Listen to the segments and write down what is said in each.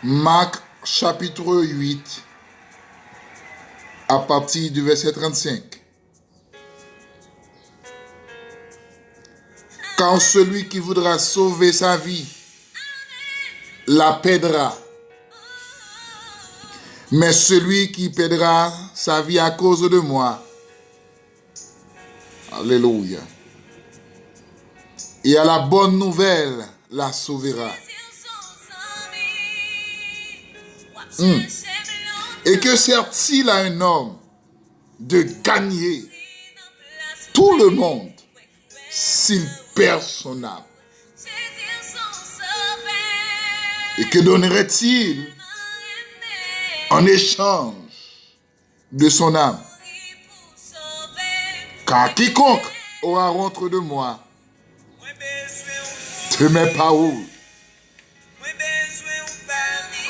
Marc chapitre 8, à partir du verset 35. Car celui qui voudra sauver sa vie la perdra. Mais celui qui perdra sa vie à cause de moi, alléluia, et à la bonne nouvelle la sauvera. Et que sert-il à un homme de gagner tout le monde s'il perd son âme? Et que donnerait-il en échange de son âme? Car quiconque aura honte de moi, de mes paroles,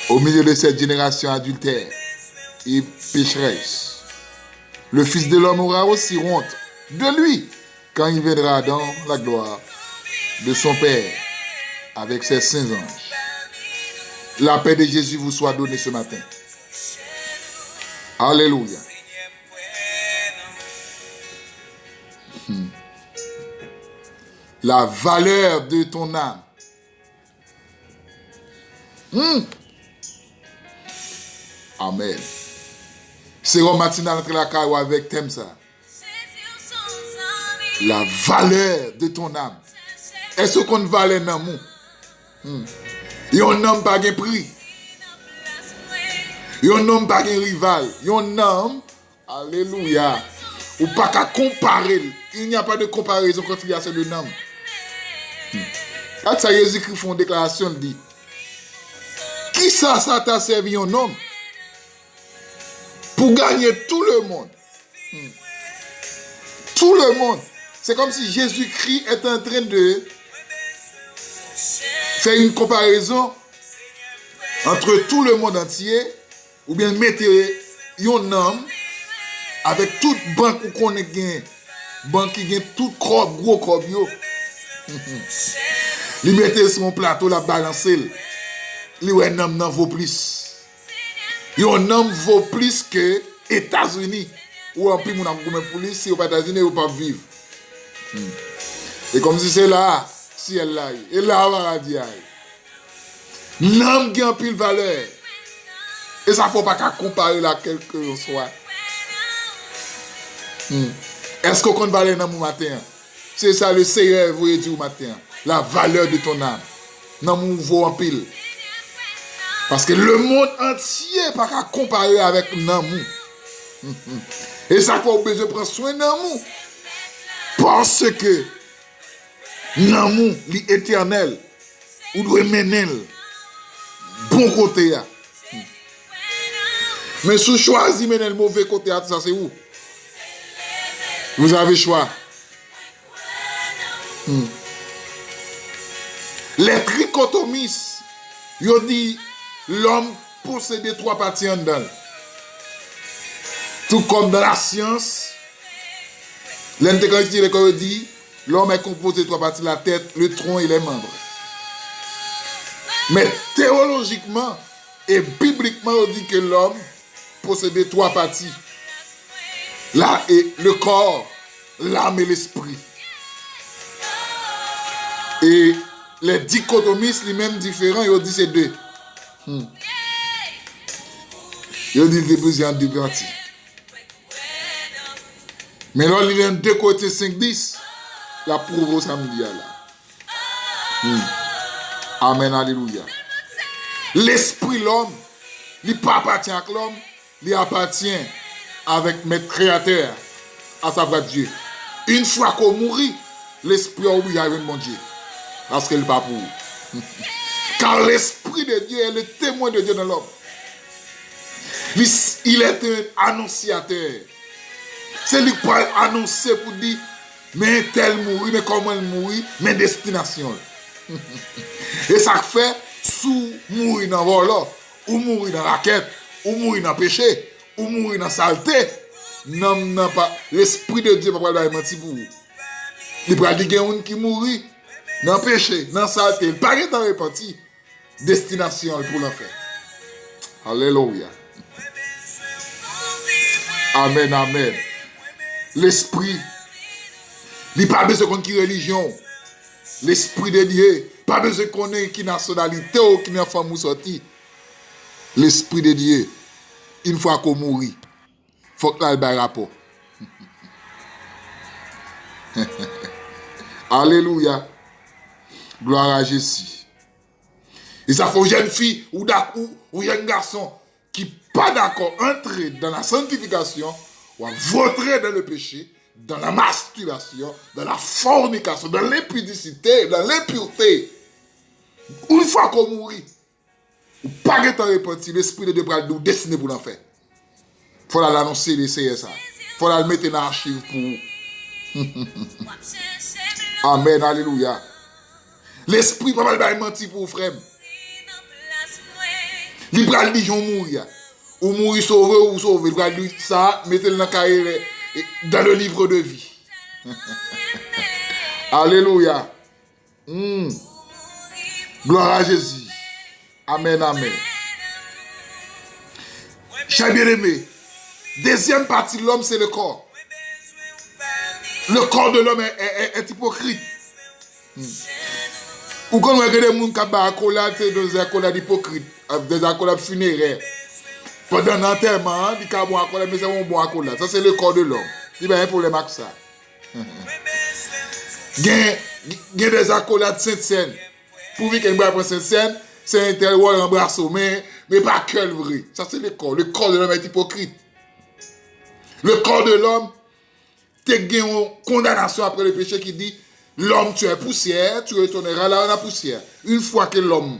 au milieu de cette génération adultère et pécheresse, le Fils de l'homme aura aussi honte de lui quand il viendra dans la gloire de son Père avec ses saints anges. La paix de Jésus vous soit donnée ce matin. Alléluia. La valeur de ton âme. Amen. C'est un matinal entre la caille avec thème ça. La valeur de ton âme. Est-ce qu'on valait un amour? Et un homme pas de prix. Et un homme pas de rival. Et un homme, alléluia, ou pas qu'à comparer. Il n'y a pas de comparaison quand il y a ces deux noms. Quand ça Jésus-Christ fait une déclaration, il dit, qui ça t'a servi un homme pour gagner tout le monde? Tout le monde. C'est comme si Jésus-Christ est en train de faire une comparaison entre tout le monde entier, ou bien mettre un homme avec toute banque qu'on a, banque qui gagne tout gros corps. Il mettait sur mon plateau, la balancer. Un homme n'en vaut plus. Un homme vaut plus que États-Unis. Ou en plus, mon homme pour lui, si aux États-Unis, ou pas vivre. Et comme si c'est là, si elle là, et là, on va dire. L'homme qui a un pile valeur. Et ça ne faut pas comparer là, quel que soit. Est-ce qu'on va aller dans mon matin? C'est ça le Seigneur vous dit au matin. La valeur de ton âme. Dans mon vaut en pile. Parce que le monde entier n'a pas qu'à comparer avec l'amour. Et ça faut besoin de prendre soin de l'amour. Parce que l'amour est éternel. Ou doit mener bon côté. Mais si vous choisissez mener le mauvais côté, ça c'est où? Vous avez choix. Les trichotomistes, ils ont dit l'homme possède trois parties en dedans. Tout comme dans la science, l'intégralité dit l'homme est composé de trois parties, la tête, le tronc et les membres. Mais théologiquement et bibliquement, on dit que l'homme possède trois parties. Là est le corps, l'âme et l'esprit. Et les dichotomistes, les mêmes différents, ils ont dit c'est deux. Ils ont dit que c'est deux parties. Mais là, il y a deux côtés 5-10. La prouve samedi là. Amen, alléluia. L'esprit, l'homme, il ne appartient à l'homme, il appartient avec notre créateur, à savoir Dieu. Une fois qu'on mourit, l'esprit oublie avec mon Dieu. Parce qu'il n'est pas pour. Car l'esprit de Dieu est le témoin de Dieu dans l'homme. Il est un annonciateur. C'est lui qui peut annoncer pour dire, mais tel mourit, mais comment il mourit, mais destination. Et ça fait, sous mourir dans le vol, ou mourir dans la quête, ou mourir dans le péché, ou mourir dans la saleté, non, pas. L'esprit de Dieu ne va pas mentir pour vous. Il va dire qu'il y a un qui mourit dans le péché, dans la saleté. Il ne va pas repenti. Destination pour l'enfer. Alléluia. Amen, amen. L'esprit, il n'y a pas besoin de qui religion. L'esprit de Dieu, pas besoin de connaître qui nationalité ou qui femme ou sorti. L'esprit de Dieu, une fois qu'on mourit, il faut que l'on ait un rapport. Alléluia. Gloire à Jésus. Et ça fait une jeune fille ou un jeune garçon qui n'est pas d'accord entrer dans la sanctification ou voter dans le péché, dans la masturbation, dans la fornication, dans l'impudicité, dans l'impureté. Une fois qu'on mourit, ou pas de temps repenti, l'esprit de Dieu va nous destiner pour l'enfer. Il faut l'annoncer, l'essayer ça. Il faut le mettre dans l'archive pour. Amen, alléluia. L'esprit va pas mentir pour frère. Il va dire qu'on mourir. Ou mourir sauvé ou sauvé. Il va dire ça, mettez-le dans le livre de vie. Alléluia. Gloire à Jésus. Amen, amen. Chers bien-aimés, deuxième partie de l'homme, c'est le corps. Le corps de l'homme est hypocrite. Ou quand on regarde des gens qui ont des accolades, c'est des accolades hypocrites, des accolades funéraires. Pendant l'enterrement, ils ont des accolades, mais c'est un bon accolade. Ça, c'est le corps de l'homme. Il n'y a pas de problème avec ça. Il y a des accolades Sainte-Seine. Pour vivre qu'il y a une Sainte-Seine, c'est un tel ou un bras mais pas que le vrai. Ça, c'est le corps. Le corps de l'homme est hypocrite. Le corps de l'homme, tu as une condamnation après le péché qui dit l'homme, tu es poussière, tu retourneras là dans la poussière. Une fois que l'homme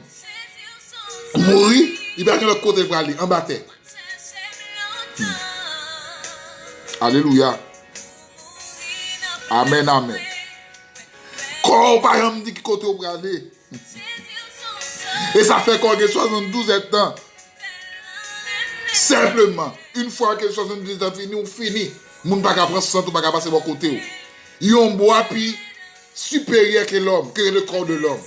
mourit, il va dans le côté pour aller en bataille. Alléluia. Amen, amen. Corps, par exemple, dit que côté pour aller. Et ça fait qu'on a 72 ans. Simplement, une fois que 72 ans fini, on finit. Moun pas qu'à prendre 60 ou pas qu'à passer de côté. Il y a un bois puis supérieur que l'homme, que le corps de l'homme.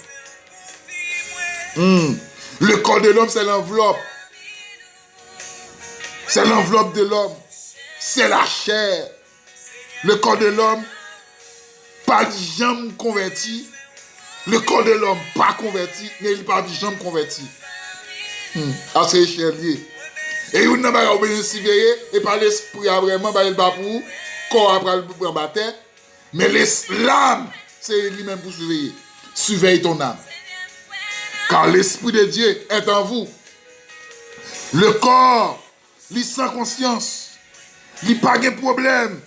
Le corps de l'homme, c'est l'enveloppe. C'est l'enveloppe de l'homme. C'est la chair. Le corps de l'homme, pas de jambe converti. Le corps de l'homme, pas converti, mais il pas de jambe converti. C'est lié. Et il n'a pas obéi surveiller, et par l'esprit, vraiment, il va pour corps après le baptême. Mais l'âme, c'est lui-même pour surveiller. Surveille ton âme. Car l'esprit de Dieu est en vous. Le corps, il sans conscience. Il n'a pas de problème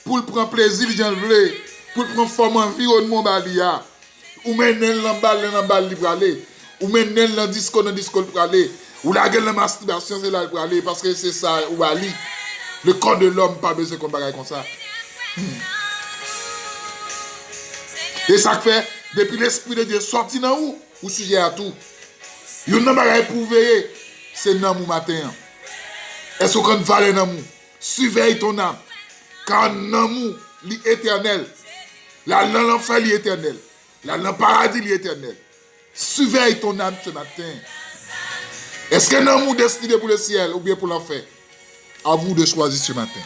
pour prendre plaisir, il veut, pour prendre forme environnement, ou mener l'emballe pour aller, ou mener le disco pour aller, ou la gueule de masturbation, c'est là pour aller, parce que c'est ça, ou aller. Le corps de l'homme, pas besoin qu'on bagaille comme ça. Et ça fait, depuis l'esprit de Dieu sorti dans où, ou sujet à tout. Il y a un bagaille pour veiller, c'est dans mon matin. Est-ce qu'on va dans mon? Surveille ton âme. Car l'amour est éternel. L'enfer est éternel. Le paradis est éternel. Surveille ton âme ce matin. Est-ce que l'amour est destiné pour le ciel ou bien pour l'enfer? À vous de choisir ce matin.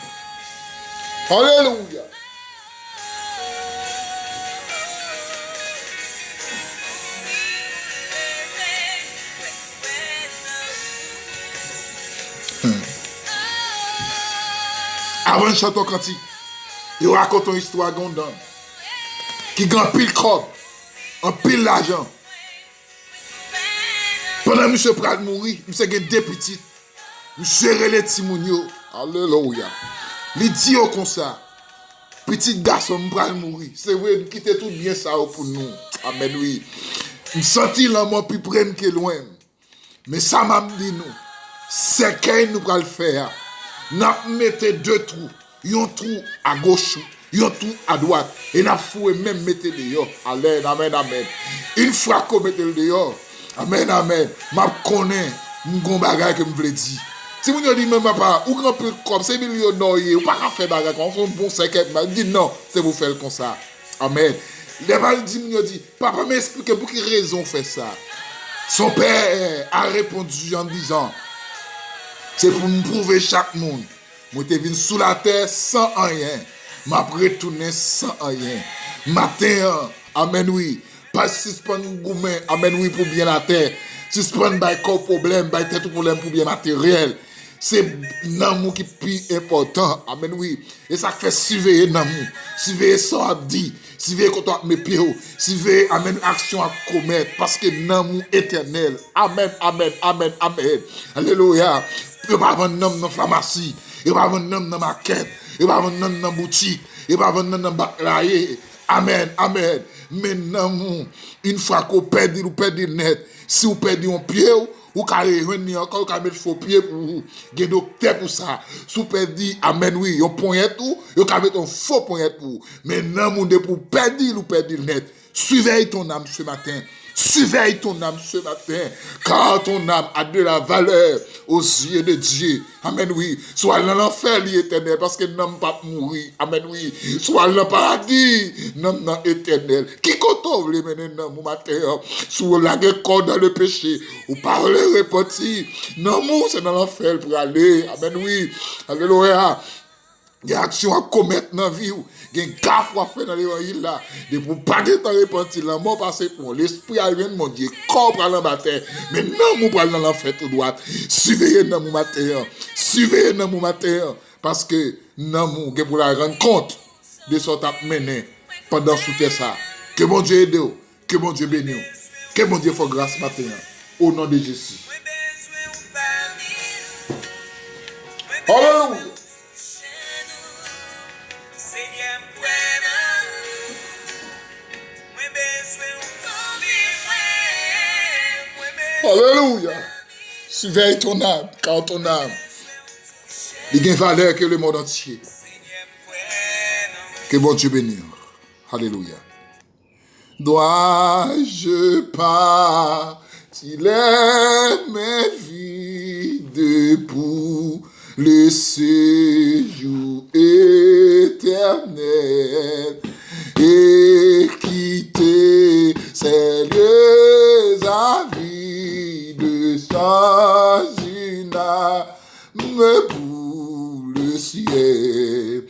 Alléluia. Avant de chanter un cantique, il raconte une histoire gondan qui gagne pile corps, en pile l'argent. Pendant que M. Pral mourir, M. a deux petites. M. relève Timounio. Alléluia. Il dit comme ça, petit garçon Pral mourir. C'est vrai, nous quittons tout bien ça pour nous. Amen, oui. Je senti l'amour plus près que loin. Mais ça m'a dit nous, c'est qu'il nous pral faire. Nous mettons deux trous. Un trou à gauche, un trou à droite. Et nous fouet même mettre dehors. Amen, amen, amen. Une fois qu'on mette le dehors, amen, amen, je connais mon bagage que je voulais dire. Si vous dites même papa, ou grand peu comme c'est millionnaire, ou pas faire bagage, on fait un bon 5 je dis non, c'est vous faire comme ça. Amen. Les gens disent, papa m'explique pour quelle raison fait ça. Son père a répondu en disant, C'est pour me prouver chaque monde. Moi, je venu sous la terre sans rien. M'a retourné sans rien. Matin, amen oui. Pas suspendre gourmet, amen oui, pour bien la terre. Suspendre by corps problème, by tête problème pour bien matériel. C'est l'amour qui est plus important. Amen oui. Et ça fait surveiller l'amour. Surveiller ça dit. Surveiller quand on met pied. Surveiller, amen, action à commettre. Parce que l'amour éternel. Amen, amen, amen, amen. Alléluia. Il va vendre un homme dans la pharmacie. Il va vendre un homme dans la maquette. Il va vendre un homme dans la boutique. Il va vendre un homme dans la baklaye. Amen, amen. Mais l'amour, une fois qu'on perd, ou perd net, si vous perdez un pied, ou carré revenir encore, vous mettre faux pied pour vous. Il y a un docteur pour ça. Si vous perdez, amen, oui, vous poignette tout, vous mettre un faux poignette pour vous. Mais l'amour, pour perdre ou perdre net, surveille ton âme ce matin. Surveille ton âme ce matin, car ton âme a de la valeur aux yeux de Dieu. Amen, oui. Soit dans l'enfer éternel, parce que l'homme pas mourir. Amen, oui. Soit dans le paradis, l'homme non éternel. Qui compte les mener dans mon matin, sur la corps dans le péché, ou parler repentir. Non, c'est dans l'enfer pour aller. Amen, oui. Alléluia. Il y a action à commettre dans la vie. Il y a une gaffe à faire dans l'évangile là. Et pour pas de temps repentir, la mort passe pour l'esprit arrive de mon Dieu, corps prend dans la terre. Mais non, nous prenons dans l'enfer tout droit. Surveillez dans mon matin. Surveillez dans mon matin. Parce que non, nous, pour la rendre compte de ce qu'on a mené pendant sous terre ça. Que mon Dieu aide, que mon Dieu bénisse, que mon Dieu fasse grâce matin. Au nom de Jésus. Alléluia. Alléluia. Surveille ton âme, car ton âme, il a une valeur que le monde entier. Que bon Dieu bénisse. Alléluia. Dois-je partir mes vides pour le séjour éternel et quitter ces lieux avides sans une âme pour le ciel?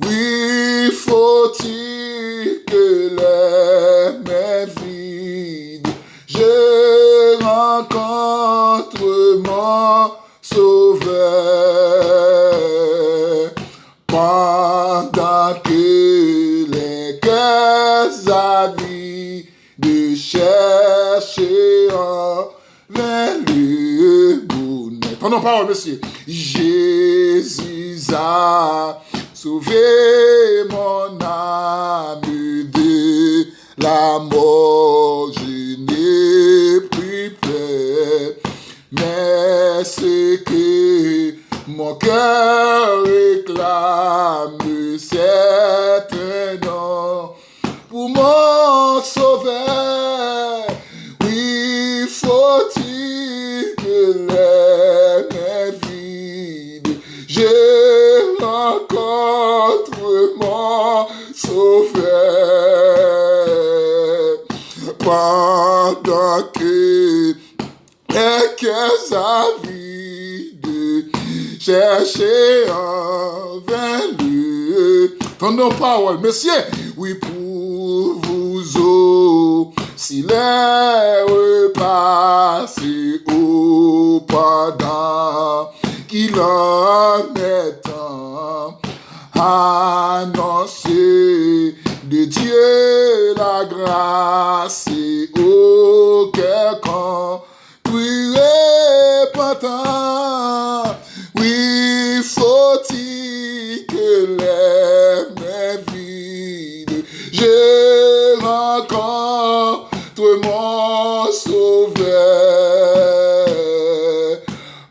Oui, faut-il que les mains vides je rencontre mon Sauveur pendant que les cœurs avides de chercher en vers le bonheur. Prenons parole, monsieur. Jésus a sauvé mon âme de la mort. Je n'ai plus peur, mais ce que mon cœur réclame, c'est un nom pour mon Sauveur. Oui, faut-il que les mains vides je rencontre mon Sauveur pendant que les cœurs avides chercher en vain le. Tendons parole, monsieur. Oui, pour vous aussi les repasser au pendant qu'il en est temps. Annoncer de Dieu la grâce et au cœur oui, repentant. Oui, faut-il que les mains vides je rencontre mon Sauveur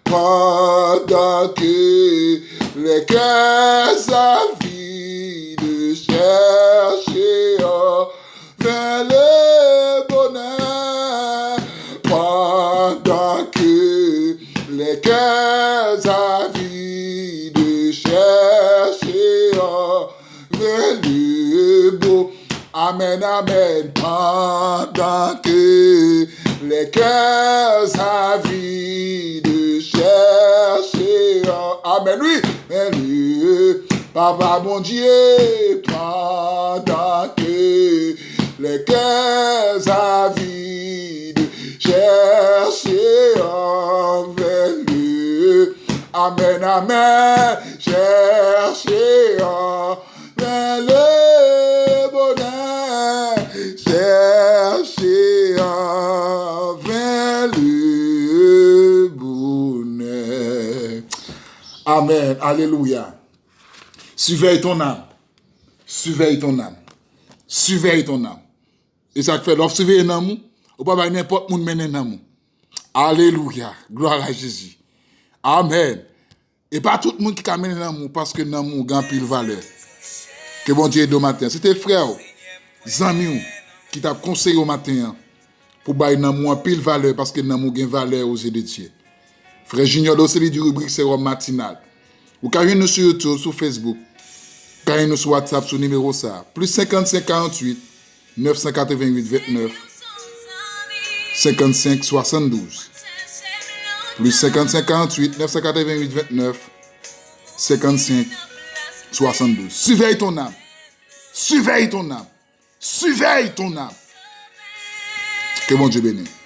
pendant que les cœurs avides chercher vers le bonheur pendant que les cœurs avides chercher vers le beau. Amen, amen. Pendant que les cœurs avides chercher Amen, oui. Papa, mon Dieu, pendant que les cœurs avides cherchent envers lui. Amen, amen. Cherchez envers le bonheur. Cherchez envers le bonheur. Amen. Alléluia. Surveille ton âme. Surveille ton âme. Surveille ton âme. Et ça te fait l'offre surveiller un amour. Ou pas n'importe où mener un amour. Alléluia. Gloire à Jésus. Amen. Et pas tout le monde qui amène l'amour parce que l'amour gagne pile valeur. Que bon Dieu aide au matin. C'était frère, Zami, qui t'a conseillé au matin pour bailler l'amour pile valeur parce que l'amour gagne valeur aux yeux de Dieu. Frère Junior, c'est du rubrique Sérum matinal. Vous pouvez nous sur YouTube, sur Facebook. Vous pouvez nous sur WhatsApp, sur numéro ça. Plus 55 48 988 29 55 72. Plus 55 48 988 29 55 72. Surveille ton âme. Surveille ton âme. Surveille ton âme. Que bon Dieu bénisse.